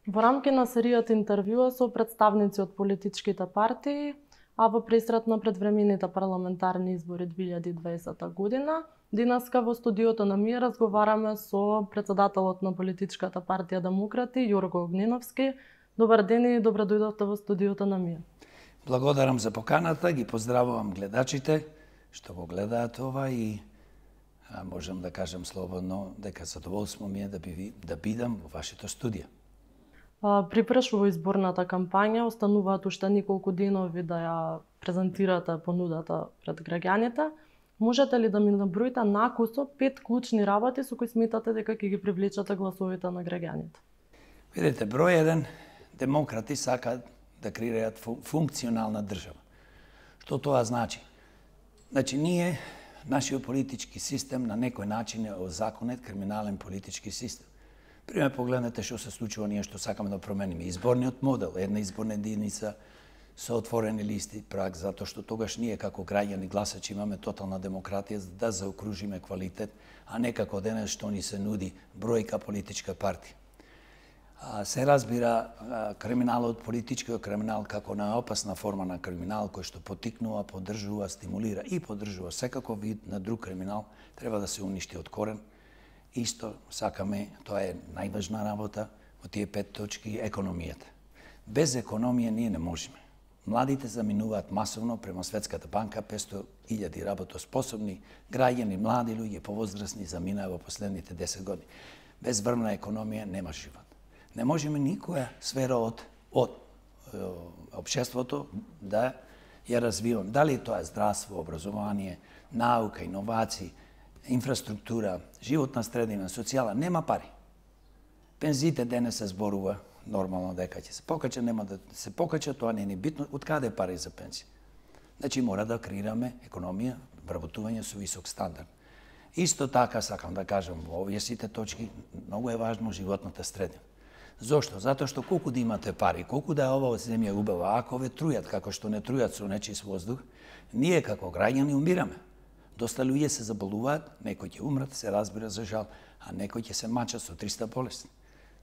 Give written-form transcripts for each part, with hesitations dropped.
Во рамки на серијата интервјуа со представници од политичките партии, а во пресрет на предвремените парламентарни избори 2020 година, денеска во студиото на МИЕ разговараме со претседателот на политичката партија Демократи, Јорго Огненовски. Добар ден и добро дојдовте во студиото на МИЕ. Благодарам за поканата, ги поздравувам гледачите што го гледаат ова и можам да кажам слободно дека задоволство ми е да бидам во вашето студио. Припрашува изборната кампања, остануваат уште неколку денови да ја презентирате понудата пред граѓаните. Можете ли да ми наброите накусо 5 клучни работи со кои сметате дека ќе ги привлечете гласовите на граѓаните? Видите, број 1, демократи сакаат да креираат функционална држава. Што тоа значи? Значи, нашиот политички систем на некој начин е озаконет криминален политички систем. Пример, погледнете што се случува ние што сакаме да промениме изборниот модел, една изборна единица со отворени листи, праг, затоа што тогаш ние како граѓани гласачи имаме тотална демократија да заокружиме квалитет, а не како денес што ни се нуди бројка политичка партија. Се разбира криминалот, политичкиот криминал како најопасна форма на криминал кој што поттикнува, поддржува, стимулира и поддржува секаков вид на друг криминал, треба да се уништи од корен. Исто сакаме, тоа е најважна работа во тие 5 точки, економијата. Без економија ние не можеме. Младите заминуваат масовно према Светската банка, 500.000 работоспособни граѓани, млади луѓе, повозрасни заминаа во последните 10 години. Без врвна економија нема живот. Не можеме никоја сфера од општеството да ја развиваме. Дали тоа е здравство, образование, наука, иновации, инфраструктура, животна средина, социјала, нема пари. Пензиите денес се зборува нормално дека ќе се покача, нема да се покача, тоа не е битно, од каде пари за пензија? Значи мора да креираме економија, вработување со висок стандард. Исто така сакам да кажам во овие сите точки, многу е важно животната средина. Зошто? Затоа што колку да имате пари, колку да е ова земја убава, ако ве трујат како што не трујат со нечист воздух, ние како граѓани умираме. Доста луѓе се заболуваат, некои ќе умрат, се разбира за жал, а некои ќе се мачат со 300 болести.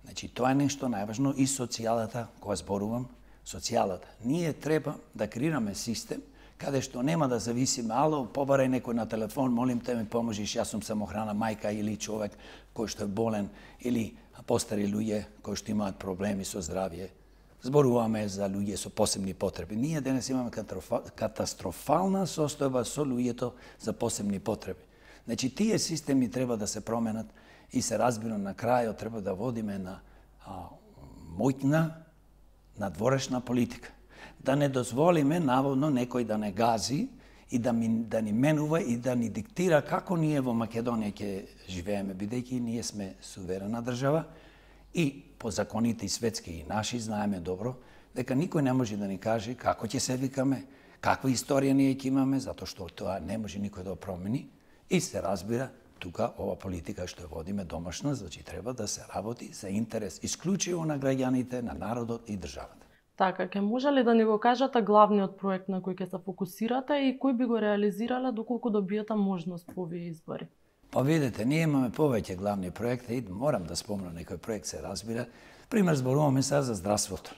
Значи, тоа е нешто најважно и социјалата, кога зборувам, социјалата. Ние треба да креираме систем каде што нема да зависиме, ало, побарај некој на телефон, молим те ми поможиш, јас сум самохрана мајка или човек кој што е болен, или постари луѓе кои што имаат проблеми со здравје. Зборуваме за луѓе со посебни потреби. Ние денес имаме катастрофална состојба со луѓето за посебни потреби. Значи, тие системи треба да се променат и се разбира на крајот треба да водиме на моќна надворешна политика. Да не дозволиме наводно некој да не гази и да ни менува и да ни диктира како ние во Македонија ќе живееме, бидејќи ние сме суверена држава и по законите и светски и наши знаеме добро дека никој не може да ни каже како ќе се викаме, каква историја ние ќе имаме, затоа што тоа не може никој да промени и се разбира тука ова политика што ја водиме домашна, значи треба да се работи за интерес исклучиво на граѓаните, на народот и државата. Така, ќе може ли да ни го кажете главниот проект на кој ќе се фокусирате и кој би го реализирале доколку добиете можност по овие избори? Па видите, ние имаме повеќе главни проекти и морам да спомнам некој проект, се разбира. Пример, зборуваме сега за здравството.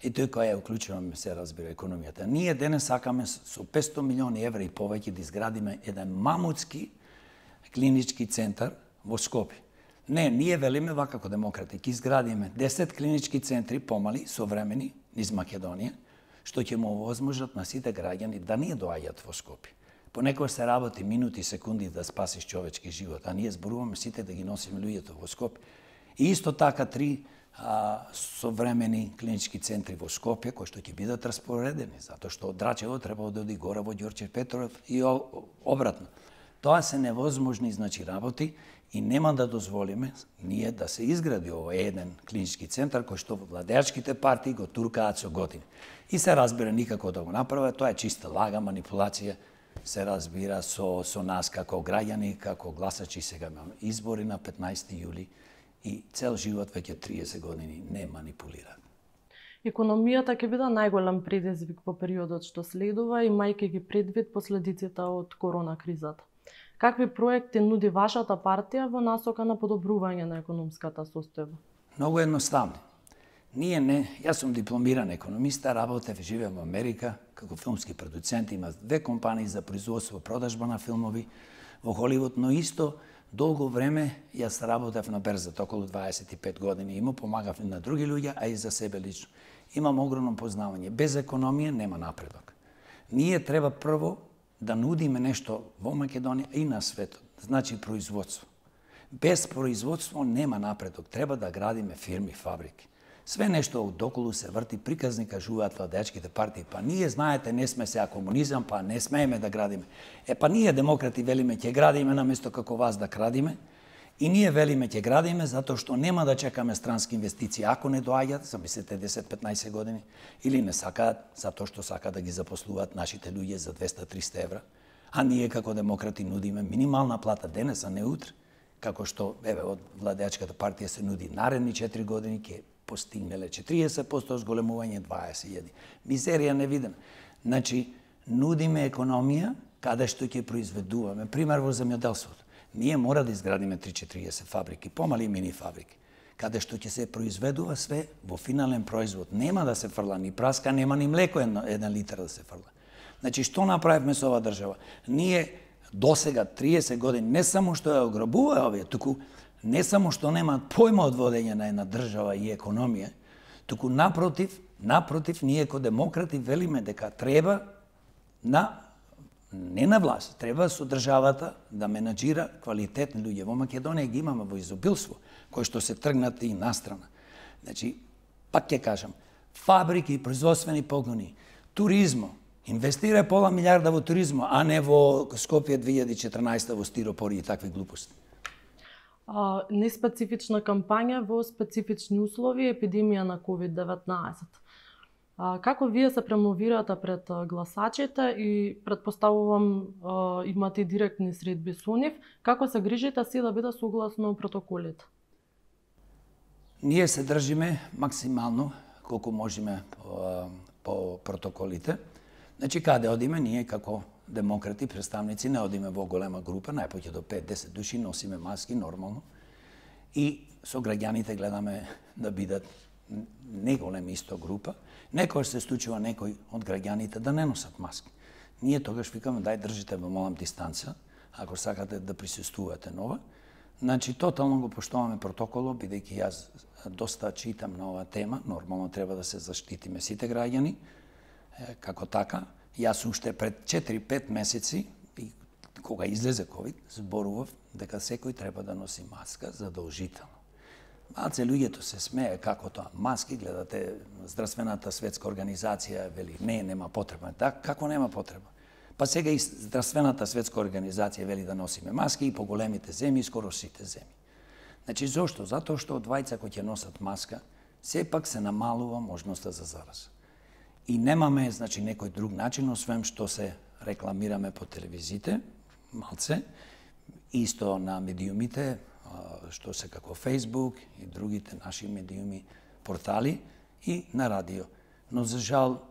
И тој кој ја уклучуваме, се разбира, економијата. Ние денес сакаме со 500 милиони евра и повеќе да изградиме еден мамутски клинички центар во Скопје. Не, ние велиме вака како демократи, ќе изградиме 10 клинички центри помали, современи, низ Македонија, што ќе му овозможат на сите граѓани да не доаѓаат во Скопје. Понекогаш се работи минути, секунди да спасиш човечки живот, а ние зборуваме сите да ги носиме луѓето во Скопје. И исто така 3 современи клинички центри во Скопје, кои што ќе бидат распоредени, затоа што од Драчево треба да оди гора во Ѓорче Петров и обратно. Тоа се невозможни, значи, работи и нема да дозволиме ние да се изгради овој еден клинички центар кој што владеачките партии го туркаат со години. И се разбира никако да го направат, тоа е чиста лага, манипулација, се разбира со нас како граѓани, како гласачи. Сега имаме избори на 15 јули и цел живот веќе 30 години не манипулираат. Економијата ќе биде најголем предизвик во периодот што следува, имајќи ги предвид последиците од корона кризата. Какви проекти нуди вашата партија во насока на подобрување на економската состојба? Многу едноставно. Јас сум дипломиран економиста, работев, живеам во Америка, како филмски продуцент, има 2 компании за производство, продажба на филмови во Холивуд, но исто долго време јас работев на берзата, околу 25 години, има помагав и на други луѓе, а и за себе лично. Имам огромно познавање. Без економија нема напредок. Ние треба прво да нудиме нешто во Македонија и на светот, значи производство. Без производство нема напредок, треба да градиме фирми, фабрики. Све нешто одоколу се врти, приказни кажуваат владеачките партии, па ние, знаете, не сме сега комунизам, па не смееме да градиме. Па ние демократи велиме ќе градиме наместо како вас да крадиме, и ние велиме ќе градиме затоа што нема да чекаме странски инвестиции. Ако не доаѓаат, замислете 10-15 години, или не сакаат, затоа што сакаат да ги запослуваат нашите луѓе за 200-300 евра, а ние како демократи нудиме минимална плата денес, а не утре, како што, од владеачката партија се нуди наредни 4 години, ќе постигнеле 40% зголемување, 21. Мизерија невидена. Значи, нудиме економија каде што ќе произведуваме. Пример во земјоделството. Ние мора да изградиме 30-40 фабрики, помали мини фабрики, каде што ќе се произведува све во финален производ. Нема да се фрла ни праска, нема ни млеко 1 литар да се фрла. Значи, што направивме со ова држава? Ние досега 30 години не само што ја ограбува овие, туку не само што немаат појма од водење на една држава и економија, туку напротив, ние ко демократи велиме дека треба не на власт, треба со државата да менаџира квалитетни луѓе. Во Македонија ги имаме во изобилство, кои што се тргнати и настрана. Значи, пак ќе кажам, фабрики, производствени погони, туризмо, инвестира пола милиарда во туризмо, а не во Скопје 2014 во стиропори и такви глупости. Неспецифична кампања во специфични услови, епидемија на COVID-19. Како вие се промовирате пред гласачите и предпоставувам имате и директни средби со нив, како се грижите си да биде согласно протоколите? Ние се држиме максимално колку можеме по протоколите. Значи, каде одиме, ние како демократи, представници, не одиме во голема група, најпоќе до 5-10 души, носиме маски нормално и со граѓаните гледаме да бидат не голема исто група. Некој се случува некој од граѓаните да не носат маски. Ние тогаш викаме, дај држите во малам дистанца, ако сакате да присуствувате нова. Значи, тотално го поштуваме протоколот, бидејќи јас доста читам на оваа тема, нормално треба да се заштитиме сите граѓани, како така. Јас уште пред 4-5 месеци, кога излезе COVID, зборував дека секој треба да носи маска задолжително. Малце луѓето се смее како тоа. Маски, гледате, Здравствената светска организација вели, нема потреба. Так, како нема потреба? Па сега и Здравствената светска организација вели да носиме маски и по големите земји, скоро сите земји. Значи, зошто? Затоа што од двајца кои ќе носат маска, сепак се намалува можноста за зараза. И немаме, значи, некој друг начин, освен што се рекламираме по телевизите, малце, исто на медиумите, што се како Facebook и другите наши медиуми, портали и на радио. Но за жал,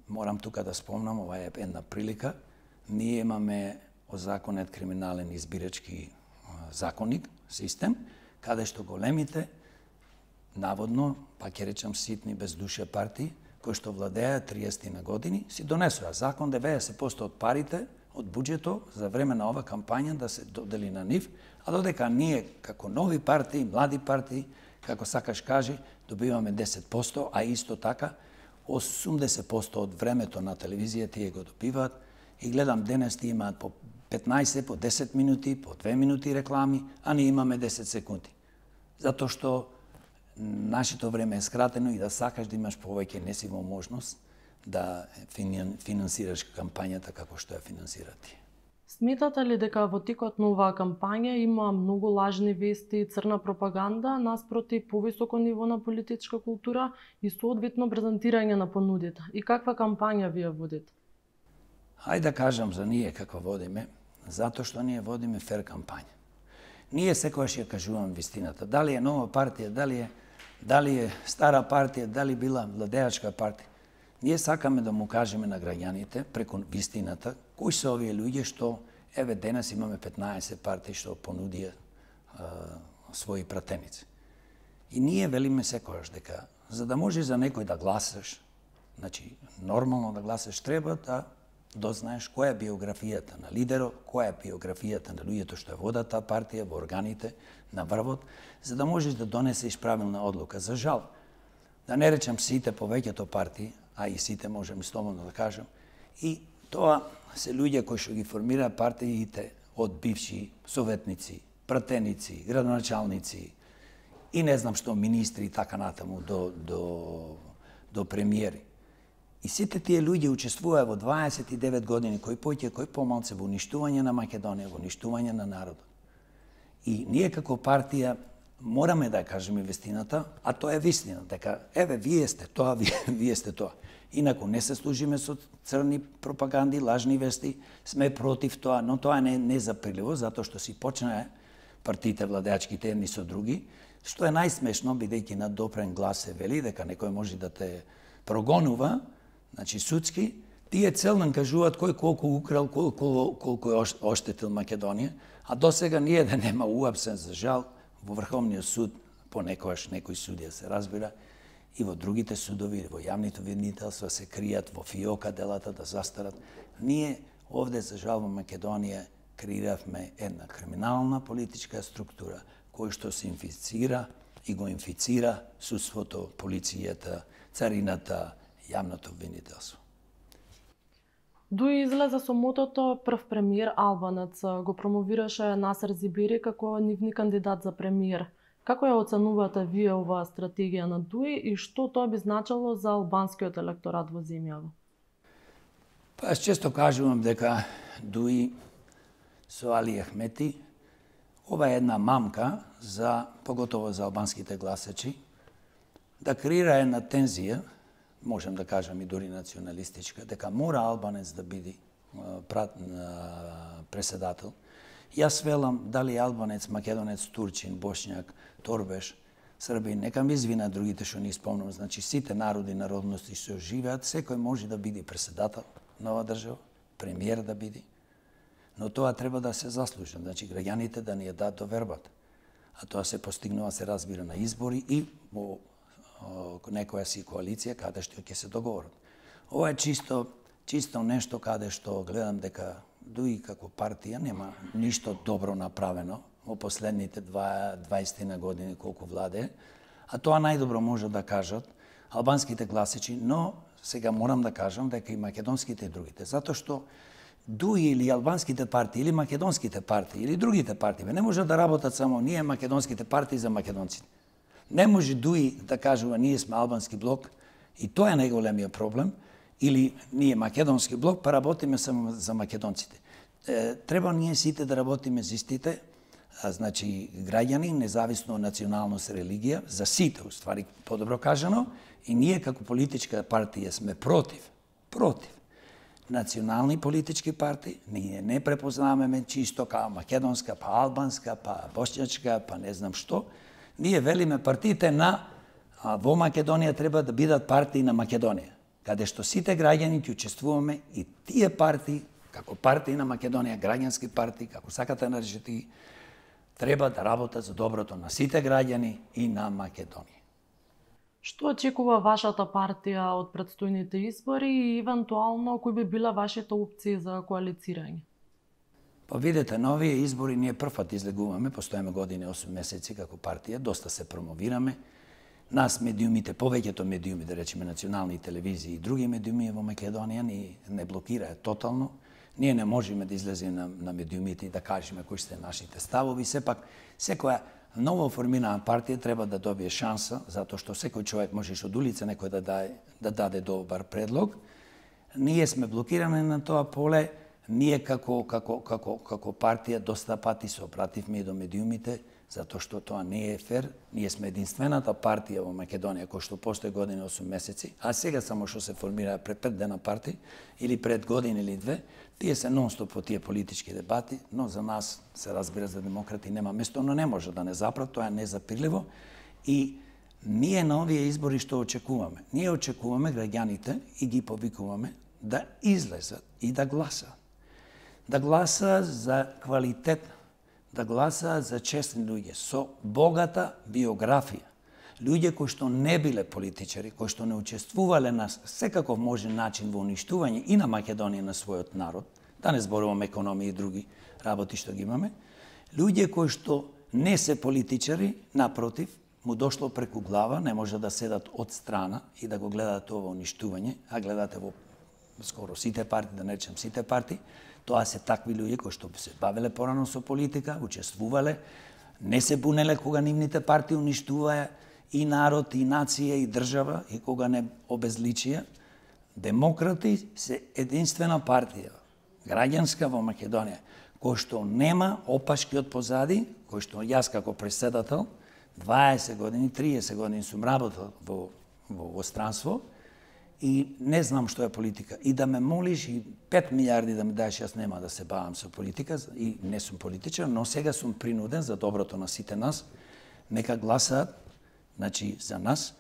морам тука да спомнам, ова е една прилика, ние имаме озаконет криминален избирачки законник, систем, каде што големите, наводно, па ќе речам ситни бездуше партии, кои што владеат 30 на години, си донесоа закон 90% од парите од буџетот за време на ова кампања да се додели на нив, а додека ние како нови партии, млади партии, како сакаш кажи, добиваме 10%, а исто така 80% од времето на телевизија тие го добиваат и гледам денес тие имаат по 15, по 10 минути, по 2 минути реклами, а ние имаме 10 секунди. Затоа што нашето време е скратено и да сакаш да имаш повеќе не си во можност да финансираш кампањата како што ја финансира ти. Сметате ли дека во текот на оваа кампања има многу лажни вести и црна пропаганда наспроти повисоко ниво на политичка култура и соодветно презентирање на понудите? И каква кампања вие водите? Хајде да кажам за ние како водиме, затоа што ние водиме фер кампања. Ние секогаш ја кажуваме вистината. Дали е нова партија, дали е стара партија, дали била владеачка партија. Ние сакаме да му кажеме на граѓаните преку вистината кои се овие луѓе што еве денес имаме 15 партии што понудија своји пратеници. И ние велиме секојаш дека за да може за некој да гласаш, значи нормално да гласаш, треба да дознаеш која е биографијата на лидерот, која е биографијата на луѓето што ја водат таа партија во органите на врвот, за да можеш да донесеш правилна одлука. За жал, да не речам сите, повеќето партии, а и сите можем слободно да кажем, и тоа се луѓе кои што ги формираат партиите од бивши советници, пратеници, градоначалници и не знам што министри и така натаму до премиери. И сите тие луѓе учествуваа во 29 години, кој поќе, кој помалце во уништување на Македонија, во уништување на народот. И ние како партија мораме да кажеме вистината, а тоа е вистина, дека еве вие сте тоа, вие сте тоа. Инаку не се служиме со црни пропаганди, лажни вести, сме против тоа, но тоа не заприливо, затоа што си почнаа партиите владеачките едни со други, што е најсмешно, бидејќи на допрен глас се вели дека некој може да те прогонува, значи судски, тие целно кажуваат кој колку украл, колку е оштетил Македонија, а досега нијде нема уапсен, за жал, во Врховниот суд, понекогаш некој судија се разбира, и во другите судови, во јавните обвинителства се кријат во фиока делата да застарат. Ние овде, за жал, во Македонија креиравме една криминална политичка структура кој што се инфицира и го инфицира судството, полицијата, царината, јавното обвинителство. Дуи излезе со мотото прв премиер албанец, го промовираше Насер Зибери како нивни кандидат за премиер. Како ја оценувате вие оваа стратегија на Дуи и што тоа би значило за албанскиот електорат во земјава? Па, аз често кажувам дека Дуи со Али Ахмети, ова е една мамка за, поготово за албанските гласачи, да креира една тензија, можем да кажем и дури националистичка, дека мора албанец да биде преседател. Јас велам дали албанец, македонец, турчин, бошњак, торбеш, србин, нека ми извина другите што не испомнувам, значи сите народи, народности што живеат, секој може да биде преседател на оваа држава, премиер да биде, но тоа треба да се заслужи, значи граѓаните да ни ја дадат довербата. А тоа се постигнува, се разбира, на избори и во некоја си коалиција каде што ќе се договорат. Ова е чисто нешто каде што гледам дека Дуи како партија нема ништо добро направено во последните 20 години колку владее, а тоа најдобро може да кажат албанските гласачи, но сега морам да кажам дека и македонските и другите, затоа што Дуи или албанските партии, или македонските партии, или другите партии, не може да работат само ние македонските партии за македонците. Не може Дуи да кажува ние сме албански блок и тоа е најголемиот проблем, или ние македонски блок, па работиме само за македонците. Треба ние сите да работиме за истите, значи граѓани, независно од националност, религија, за сите, уствари, подобро кажано, и ние како политичка партија сме против национални политички партии, ние не препознаваме чисто као македонска, па албанска, па бошњачка, па не знам што. Ние велиме партиите во Македонија треба да бидат партии на Македонија, каде што сите граѓани ќе учествуваме и тие партии, како партии на Македонија, граѓански партии, како сакате да наречете, треба да работат за доброто на сите граѓани и на Македонија. Што очекува вашата партија од претстојните избори и евентуално кои би била вашите опции за коалицирање? Па видете, на овие избори ние првпат излегуваме, постојаме години 8 месеци како партија, доста се промовираме. Нас медиумите, повеќето медиуми, да речеме национални телевизии и други медиуми во Македонија ни не блокираат тотално. Ние не можеме да излеземе на медиумите и да кажеме кои се нашите ставови. Сепак, секоја ново формирана партија треба да добие шанса, затоа што секој човек можеш од улица некој да даде добар предлог. Ние сме блокирани на тоа поле. Ние како партија доста пати се обративме и до медиумите, затоа што тоа не е фер. Ние сме единствената партија во Македонија која што постои години 8 месеци, а сега само што се формира пред 5 дена партија или пред година или 2, тие се нон-стоп по тие политички дебати, но за нас се разбира за демократи нема место, но не може да не запрат, тоа е незапирливо и ние на овие избори што очекуваме? Ние очекуваме граѓаните и ги повикуваме да излезат и да гласат. Да гласаат за квалитет, да гласаат за честни луѓе со богата биографија. луѓе кои што не биле политичари, кои што не учествувале на секаков можен начин во уништување и на Македонија на својот народ, да не зборувам економија и други работи што ги имаме, луѓе кои што не се политичари, напротив, му дошло преку глава, не може да седат од страна и да го гледат ова уништување, а гледате во скоро сите партии, да не речем сите партии, тоа се такви луѓе кои што се бавеле порано со политика, учествувале, не се бунеле кога нивните партии уништуваа и народ, и нација, и држава, и кога не обезличија. Демократи се единствена партија, граѓанска во Македонија, кој што нема опашки од позади, кој што јас како преседател 20 години, 30 години сум работел во странство и не знам што е политика. И да ме молиш и 5 милиарди да ми даеш, јас нема да се бавам со политика и не сум политичар, но сега сум принуден за доброто на сите нас, нека гласаат, значи за нас,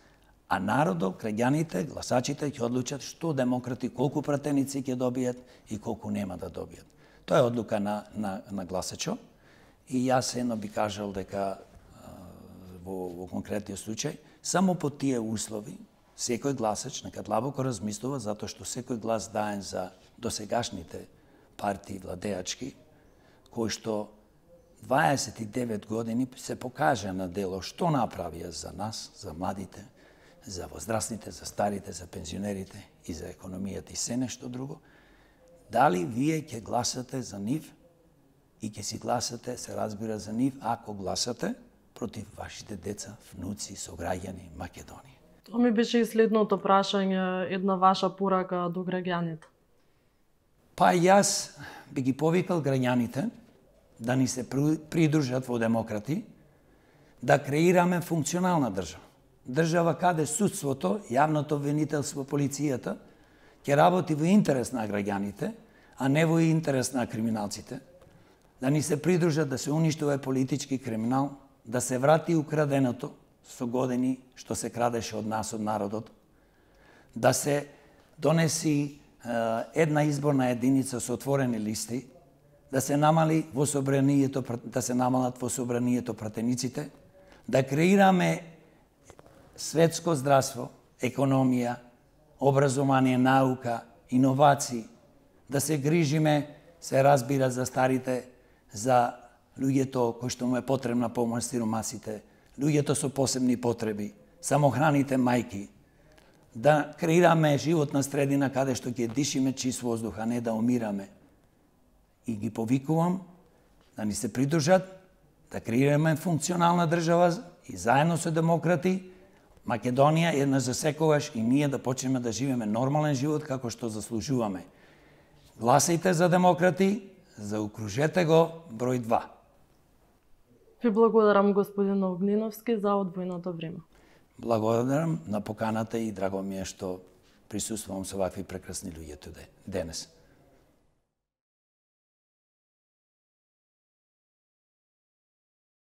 а народот, граѓаните, гласачите ќе одлучат што демократи, колку пратеници ќе добијат и колку нема да добијат. Тоа е одлука на гласачо и јас едно би кажал дека во конкретниот случај, само по тие услови, секој гласач нека длабоко размислува, затоа што секој глас даен за досегашните партии владеачки, кои што 29 години се покажа на дело што направија за нас, за младите, за возрастните, за старите, за пензионерите и за економијата и се нешто друго, дали вие ќе гласате за нив и ќе си гласате, се разбира за нив, ако гласате против вашите деца, внуци, сограѓани, Македонија. Тоа ми беше и следното прашање, една ваша порака до граѓаните. Па јас би ги повикал граѓаните да ни се придружат во демократи, да креираме функционална држава. Држава каде судството, јавното обвинителство, полицијата ќе работи во интерес на граѓаните, а не во интерес на криминалците. Да ни се придружат да се уништува политички криминал, да се врати украденото со години што се крадеше од нас, од народот, да се донеси една изборна единица со отворени листи, да се намали во собранието, да се намалат во собранието пратениците, да креираме светско здравство, економија, образование, наука, иновации, да се грижиме, се разбира за старите, за луѓето кои што му е потребна помош, сиромасите, луѓето со посебни потреби, самохраните мајки, да креираме животна средина каде што ќе дишиме чист воздух, а не да умираме. И ги повикувам да ни се придружат, да креираме функционална држава и заедно со демократи, Македонија една за секогаш и ние да почнеме да живееме нормален живот како што заслужуваме. Гласајте за демократи, заокружете го број 2. Ви благодарам, господин Огниновски, за одвоеното време. Благодарам на поканата и драго ми е што присуствувам со вакви прекрасни луѓе денес.